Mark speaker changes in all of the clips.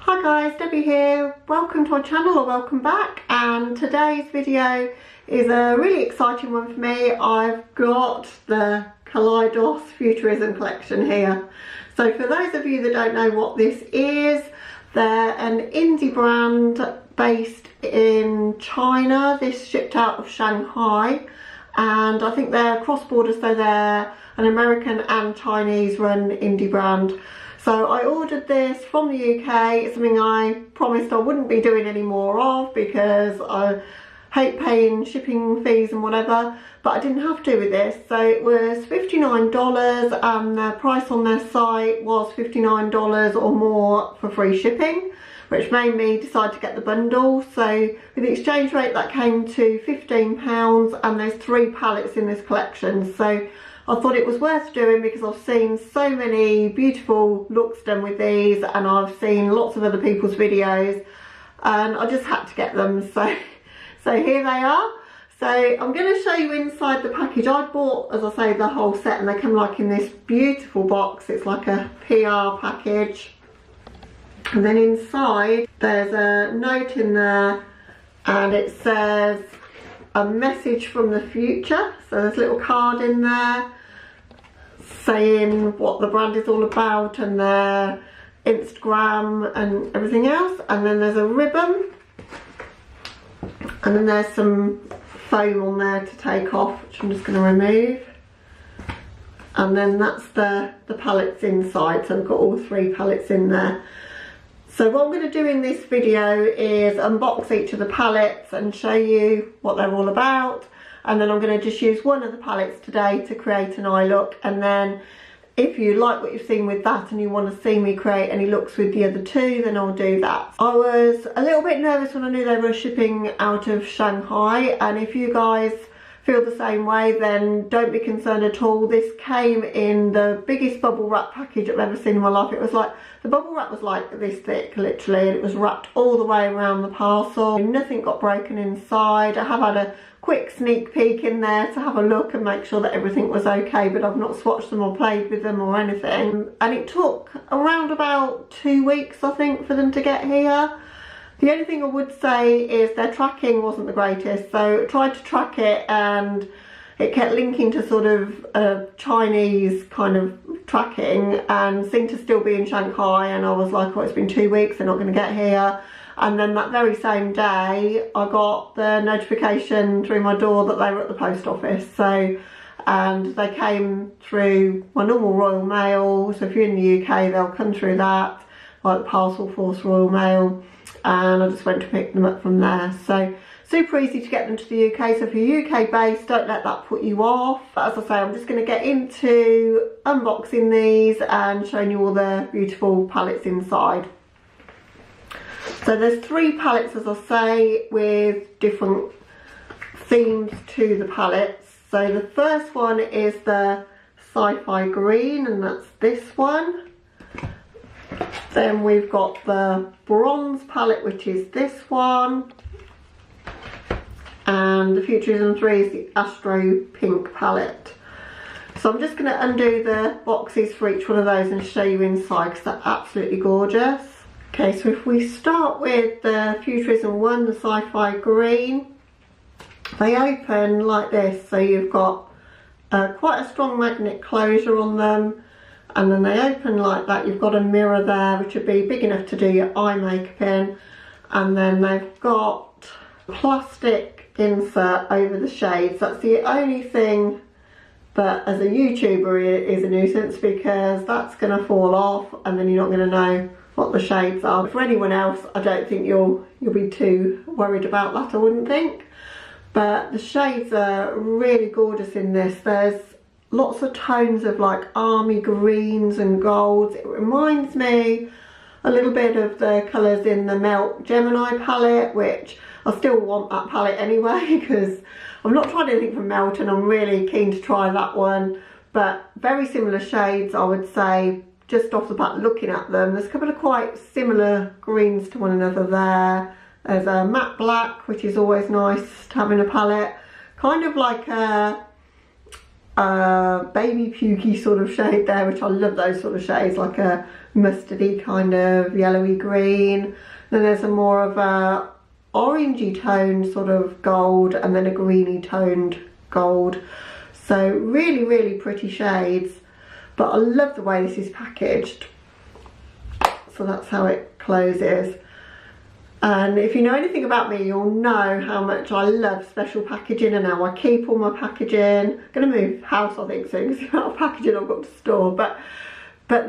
Speaker 1: Hi guys, Debbie here. Welcome to our channel, or welcome back. And today's video is a really exciting one for me. I've got the Kaleidos Futurism Collection here. So for those of you that don't know what this is, they're an indie brand based in China. This shipped out of Shanghai, and I think they're cross-border, so they're an American and Chinese run indie brand. So I ordered this from the UK. It's something I promised I wouldn't be doing any more of because I hate paying shipping fees and whatever, but I didn't have to with this. So it was $59 and the price on their site was $59 or more for free shipping, which made me decide to get the bundle. So with the exchange rate that came to £15, and there's 3 palettes in this collection. So I thought it was worth doing because I've seen so many beautiful looks done with these, and I've seen lots of other people's videos, and I just had to get them. So here they are. So I'm going to show you inside the package. I bought, as I say, the whole set, and they come like in this beautiful box. It's like a PR package. And then inside there's a note in there, and it says a message from the future. So there's a little card in there saying what the brand is all about and their Instagram and everything else. And then there's a ribbon, and then there's some foam on there to take off, which I'm just going to remove. And then that's the palettes inside. So I've got all 3 palettes in there. So what I'm going to do in this video is unbox each of the palettes and show you what they're all about. And then I'm going to just use one of the palettes today to create an eye look. And then if you like what you've seen with that and you want to see me create any looks with the other 2, then I'll do that. I was a little bit nervous when I knew they were shipping out of Shanghai. And if you guys feel the same way, then don't be concerned at all. This came in the biggest bubble wrap package I've ever seen in my life. It was like, the bubble wrap was like this thick, literally, and it was wrapped all the way around the parcel. Nothing got broken inside. I have had a quick sneak peek in there to have a look and make sure that everything was okay, but I've not swatched them or played with them or anything. And it took around about 2 weeks, I think, for them to get here. The only thing I would say is their tracking wasn't the greatest. So I tried to track it and it kept linking to sort of Chinese kind of tracking and seemed to still be in Shanghai. And I was like, oh, it's been 2 weeks, they're not going to get here. And then that very same day, I got the notification through my door that they were at the post office. So, and they came through my normal Royal Mail. So if you're in the UK, they'll come through that, like the Parcel Force Royal Mail. And I just went to pick them up from there. So super easy to get them to the UK. So if you're UK based, don't let that put you off. But as I say, I'm just going to get into unboxing these and showing you all the beautiful palettes inside. So there's 3 palettes, as I say, with different themes to the palettes. So the first one is the Sci-Fi Green, and that's this one. Then we've got the Bronze palette, which is this one. And the Futurism 3 is the Astro Pink palette. So I'm just going to undo the boxes for each one of those and show you inside, because they're absolutely gorgeous. Okay, so if we start with the Futurism 1, the Sci-Fi Green, they open like this. So you've got quite a strong magnet closure on them. And then they open like that. You've got a mirror there, which would be big enough to do your eye makeup in. And then they've got plastic insert over the shades. That's the only thing that, as a YouTuber, is a nuisance, because that's going to fall off and then you're not going to know what the shades are. For anyone else, I don't think you'll be too worried about that, I wouldn't think. But the shades are really gorgeous in this. There's lots of tones of like army greens and golds. It reminds me a little bit of the colours in the Melt Gemini palette, which I still want that palette anyway, because I've not tried anything from Melt and I'm really keen to try that one. But very similar shades, I would say, just off the bat looking at them. There's a couple of quite similar greens to one another there. There's a matte black, which is always nice to have in a palette. Kind of like a baby pukey sort of shade there, which I love those sort of shades, like a mustardy kind of yellowy green. Then there's a more of a orangey toned sort of gold, and then a greeny toned gold. So really, really pretty shades, but I love the way this is packaged. So that's how it closes. And if you know anything about me, you'll know how much I love special packaging and how I keep all my packaging. I'm going to move house, I think, soon, because the amount of packaging I've got to store. But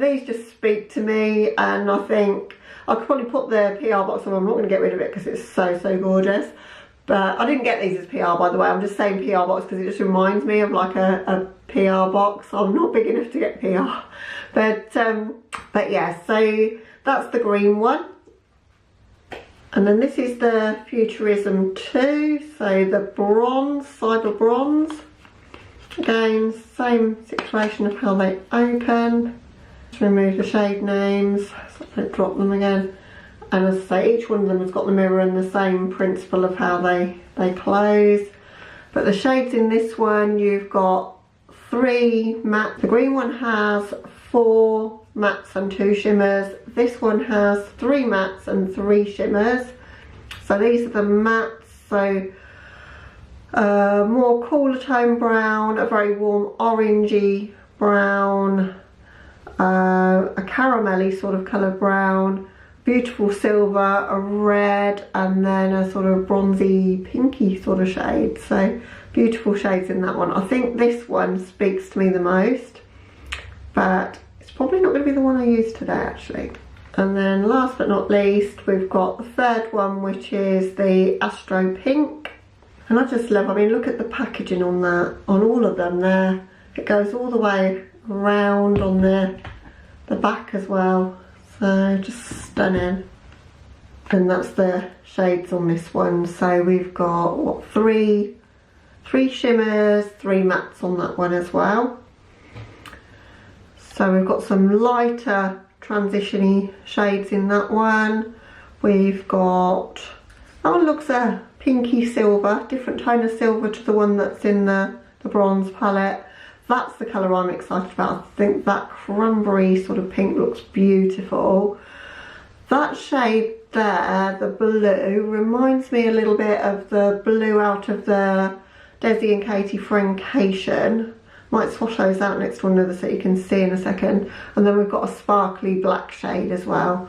Speaker 1: these just speak to me, and I think I could probably put the PR box on. I'm not going to get rid of it because it's so gorgeous. But I didn't get these as PR, by the way. I'm just saying PR box because it just reminds me of like a PR box. I'm not big enough to get PR. But yeah, so that's the green one. And then this is the Futurism 2, so the bronze, cyber bronze. Again, same situation of how they open. Just remove the shade names, so I don't drop them again. And as I say, each one of them has got the mirror and the same principle of how they close. But the shades in this one, you've got 3 matte. The green one has 4 mattes and 2 shimmers. This one has 3 mattes and 3 shimmers. So these are the mattes. So more cooler tone brown, a very warm orangey brown, a caramelly sort of colour brown, beautiful silver, a red, and then a sort of bronzy pinky sort of shade. So beautiful shades in that one. I think this one speaks to me the most, but it's probably not going to be the one I use today actually. And then last but not least, we've got the third one, which is the Astro Pink. And I just love, I mean, look at the packaging on that, on all of them there. It goes all the way around on the back as well. So just stunning. And that's the shades on this one. So we've got, what, three shimmers, 3 mattes on that one as well. So we've got some lighter transition-y shades in that one. We've got, that one looks a pinky silver, different tone of silver to the one that's in the bronze palette. That's the colour I'm excited about. I think that cranberry sort of pink looks beautiful. That shade there, the blue, reminds me a little bit of the blue out of the Desi and Katie Francation. Might swatch those out next to one another so you can see in a second. And then we've got a sparkly black shade as well.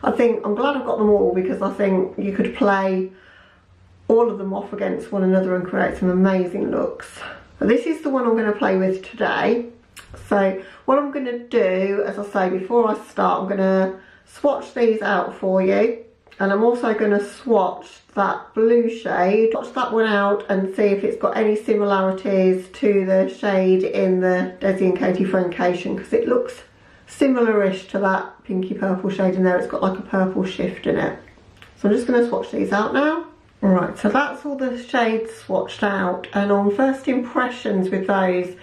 Speaker 1: I'm glad I've got them all, because I think you could play all of them off against one another and create some amazing looks. But this is the one I'm going to play with today. So what I'm going to do, as I say, before I start, I'm going to swatch these out for you. And I'm also going to swatch that blue shade, swatch that one out and see if it's got any similarities to the shade in the Desi and Katie Francation, because it looks similar-ish to that pinky purple shade in there. It's got like a purple shift in it. So I'm just going to swatch these out now. Alright, so that's all the shades swatched out, and on first impressions with those,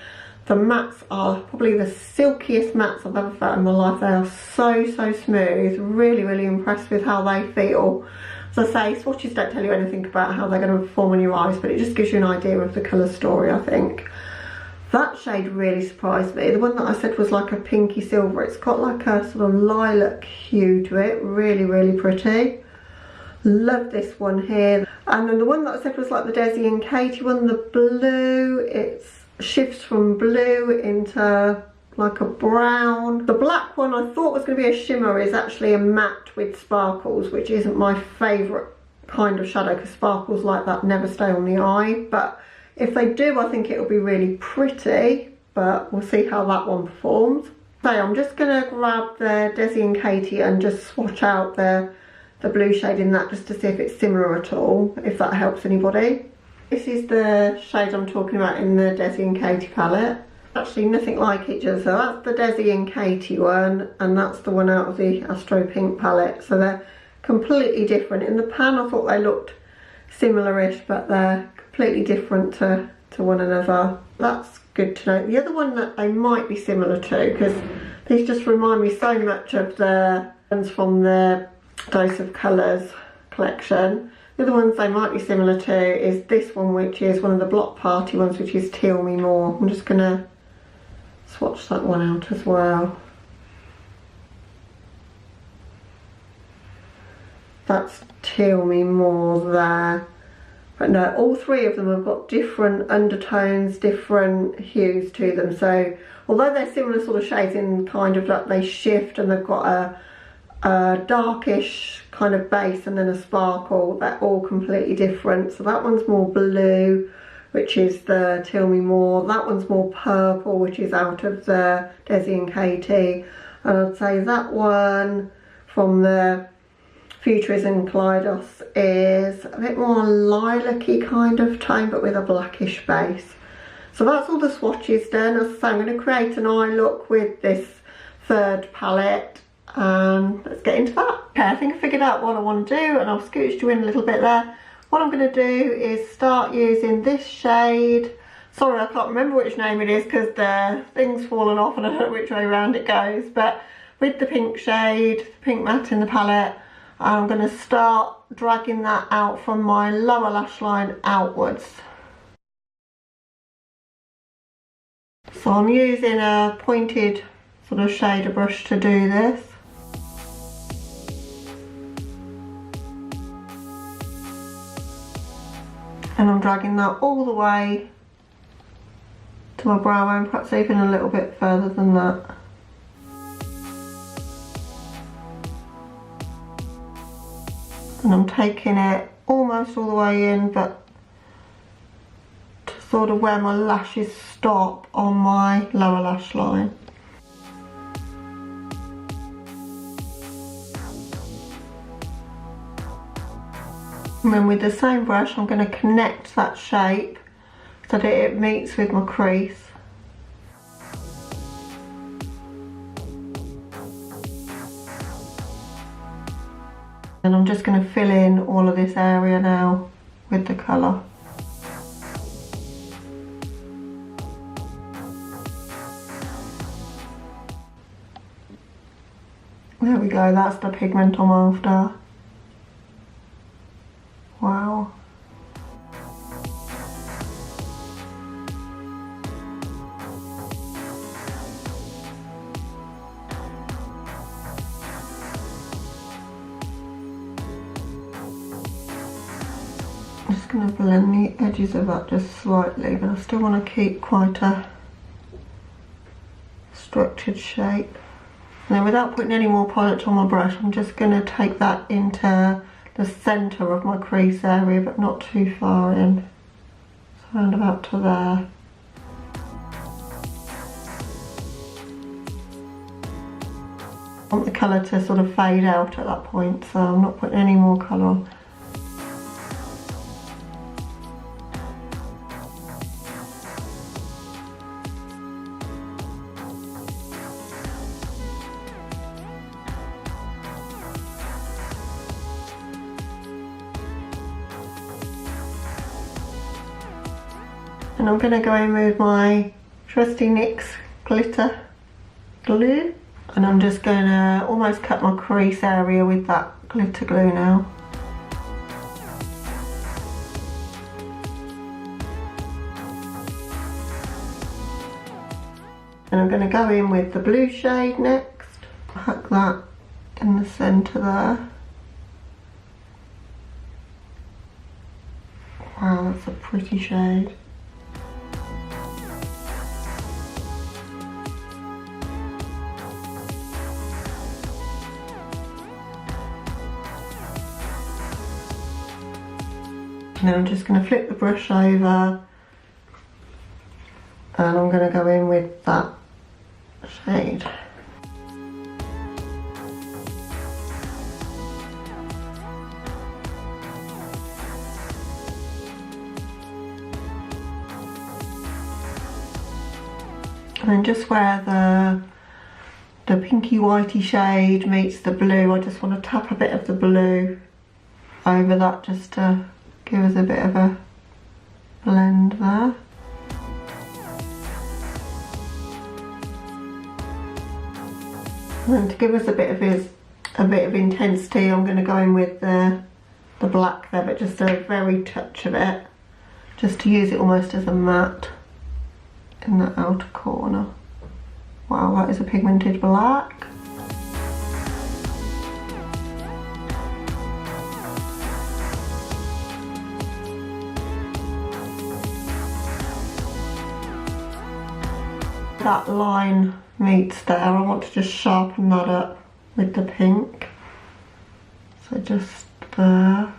Speaker 1: the mattes are probably the silkiest mattes I've ever felt in my life. They are so smooth. Really impressed with how they feel. As I say, swatches don't tell you anything about how they're going to perform on your eyes, but it just gives you an idea of the colour story, I think. That shade really surprised me. The one that I said was like a pinky silver, it's got like a sort of lilac hue to it. Really pretty. Love this one here. And then the one that I said was like the Desi and Katie one, the blue, it shifts from blue into like a brown. The black one I thought was going to be a shimmer is actually a matte with sparkles, which isn't my favourite kind of shadow, because sparkles like that never stay on the eye. But if they do, I think it'll be really pretty, but we'll see how that one performs. So I'm just going to grab the Desi and Katie and just swatch out the blue shade in that, just to see if it's similar at all, if that helps anybody. This is the shade I'm talking about in the Desi and Katie palette. Actually nothing like each other. So that's the Desi and Katie one, and that's the one out of the Astro Pink palette. So they're completely different. In the pan I thought they looked similar-ish, but they're completely different to one another. That's good to know. The other one that they might be similar to, because these just remind me so much of the ones from the Dose of Colours collection. The The other ones they might be similar to is this one, which is one of the Block Party ones, which is Teal Me More. I'm just going to swatch that one out as well. That's Teal Me More there. But no, all three of them have got different undertones, different hues to them. So although they're similar sort of shades in kind of like they shift and they've got a darkish kind of base and then a sparkle, they're all completely different. So that one's more blue, which is the Teal Me More. That one's more purple, which is out of the Desi and Katie. And I'd say that one from the Futurism Kaleidos is a bit more lilac-y kind of tone, but with a blackish base. So that's all the swatches done. As I say, I'm going to create an eye look with this third palette, and let's get into that. Okay, I think I figured out what I want to do, and I've scooched you in a little bit there. What I'm going to do is start using this shade. Sorry, I can't remember which name it is because the thing's fallen off and I don't know which way around it goes, but with the pink shade, the pink matte in the palette, I'm going to start dragging that out from my lower lash line outwards. So I'm using a pointed sort of shader brush to do this. And I'm dragging that all the way to my brow bone, perhaps even a little bit further than that. And I'm taking it almost all the way in, but to sort of where my lashes stop on my lower lash line. And then with the same brush, I'm going to connect that shape so that it meets with my crease. And I'm just going to fill in all of this area now with the colour. There we go, that's the pigment I'm after. Wow. I'm just going to blend the edges of that just slightly, but I still want to keep quite a structured shape. And then without putting any more product on my brush, I'm just going to take that into the centre of my crease area, but not too far in. So around about to there. I want the colour to sort of fade out at that point, so I'm not putting any more colour on. And I'm going to go in with my trusty NYX glitter glue, and I'm just going to almost cut my crease area with that glitter glue now. And I'm going to go in with the blue shade next, pack that in the centre there. Wow, that's a pretty shade. And then I'm just going to flip the brush over, and I'm going to go in with that shade. And then just where the pinky whitey shade meets the blue, I just want to tap a bit of the blue over that just to give us a bit of a blend there. And then to give us a bit of intensity, I'm going to go in with the the black there, but just a very touch of it, just to use it almost as a matte in that outer corner. Wow, that is a pigmented black. That line meets there, I want to just sharpen that up with the pink. So just there.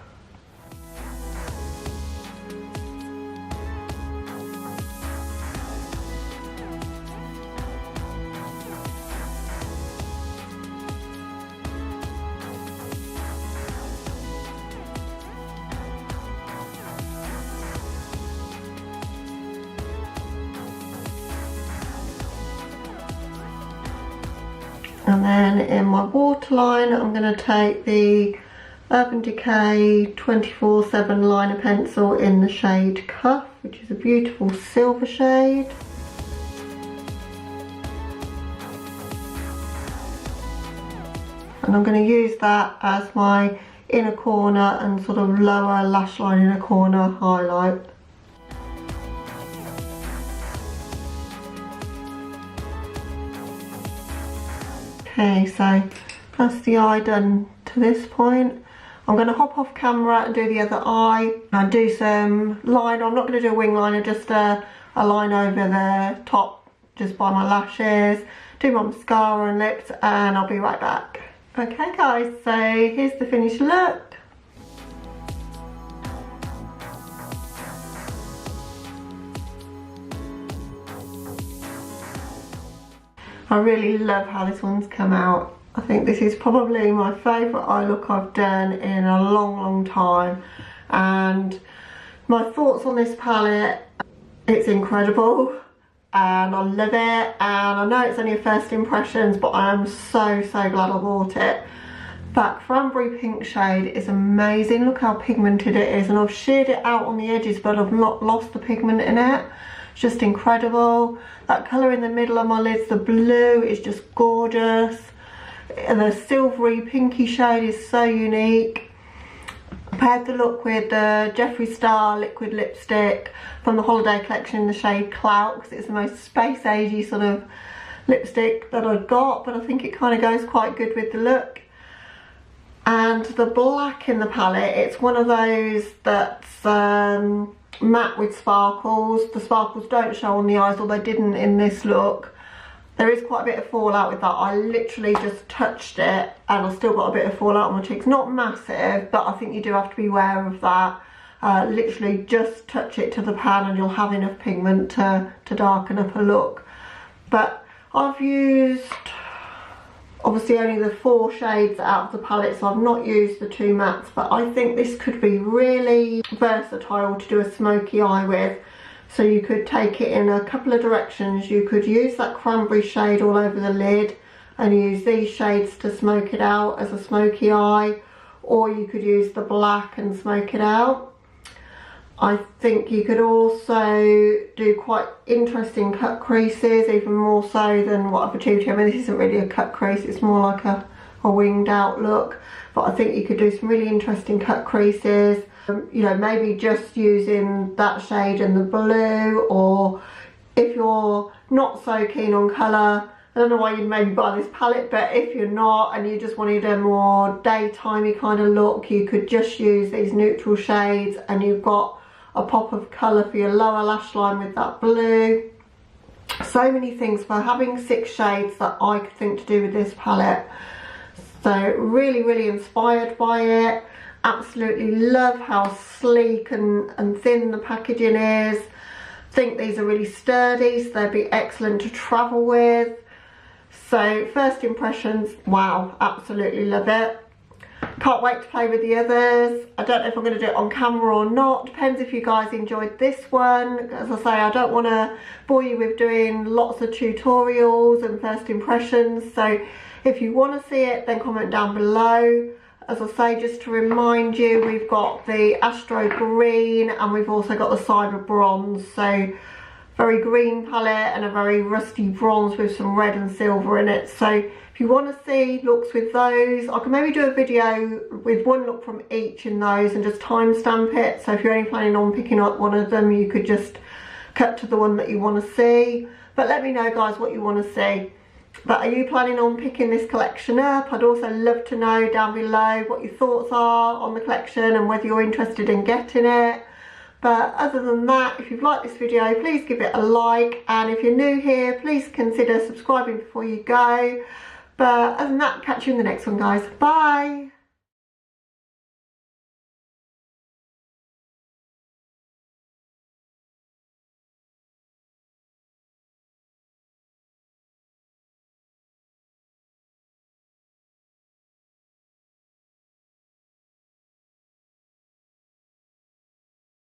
Speaker 1: And then in my waterline, I'm going to take the Urban Decay 24/7 liner pencil in the shade Cuff, which is a beautiful silver shade. And I'm going to use that as my inner corner and sort of lower lash line inner corner highlight. Okay, so that's the eye done to this point. I'm going to hop off camera and do the other eye and do some liner. I'm not going to do a wing liner, just a line over the top just by my lashes, do my mascara and lips, and I'll be right back. Okay guys, so here's the finished look. I really love how this one's come out. I think this is probably my favourite eye look I've done in a long time, and my thoughts on this palette, it's incredible and I love it, and I know it's only a first impressions, but I am so glad I bought it. That cranberry pink shade is amazing. Look how pigmented it is, and I've sheared it out on the edges but I've not lost the pigment in it. It's just incredible. That colour in the middle of my lids, the blue, is just gorgeous. And the silvery pinky shade is so unique. I paired the look with the Jeffree Star liquid lipstick from the holiday collection in the shade Clout, because it's the most space agey sort of lipstick that I've got, but I think it kind of goes quite good with the look. And the black in the palette, it's one of those that's matte with sparkles. The sparkles don't show on the eyes, or they didn't in this look. There is quite a bit of fallout with that. I literally just touched it and I've still got a bit of fallout on my cheeks. Not massive, but I think you do have to be aware of that. Literally just touch it to the pan and you'll have enough pigment to darken up a look. But I've used obviously only the 4 shades out of the palette, so I've not used the 2 mattes, but I think this could be really versatile to do a smoky eye with. So you could take it in a couple of directions. You could use that cranberry shade all over the lid and use these shades to smoke it out as a smoky eye, or you could use the black and smoke it out. I think you could also do quite interesting cut creases, even more so than what I've achieved here. I mean, this isn't really a cut crease, it's more like a winged out look, but I think you could do some really interesting cut creases. You know, maybe just using that shade and the blue, or if you're not so keen on colour, I don't know why you'd maybe buy this palette, but if you're not and you just wanted a more daytimey kind of look, you could just use these neutral shades and you've got a pop of colour for your lower lash line with that blue. So many things for having 6 shades that I could think to do with this palette. So really inspired by it. Absolutely love how sleek and thin the packaging is. Think these are really sturdy, so they'd be excellent to travel with. So first impressions, wow, absolutely love it. Can't wait to play with the others. I don't know if I'm going to do it on camera or not. Depends if you guys enjoyed this one. As I say, I don't want to bore you with doing lots of tutorials and first impressions. So if you want to see it, then comment down below. As I say, just to remind you, we've got the Astro Green and we've also got the Cyber Bronze. So very green palette and a very rusty bronze with some red and silver in it. So If you want to see looks with those, I can maybe do a video with one look from each in those and just timestamp it. So if you're only planning on picking up one of them, you could just cut to the one that you want to see. But let me know, guys, what you want to see. But are you planning on picking this collection up? I'd also love to know down below what your thoughts are on the collection and whether you're interested in getting it. But other than that, if you've liked this video, please give it a like. And if you're new here, please consider subscribing before you go. But other than that, catch you in the next one, guys. Bye.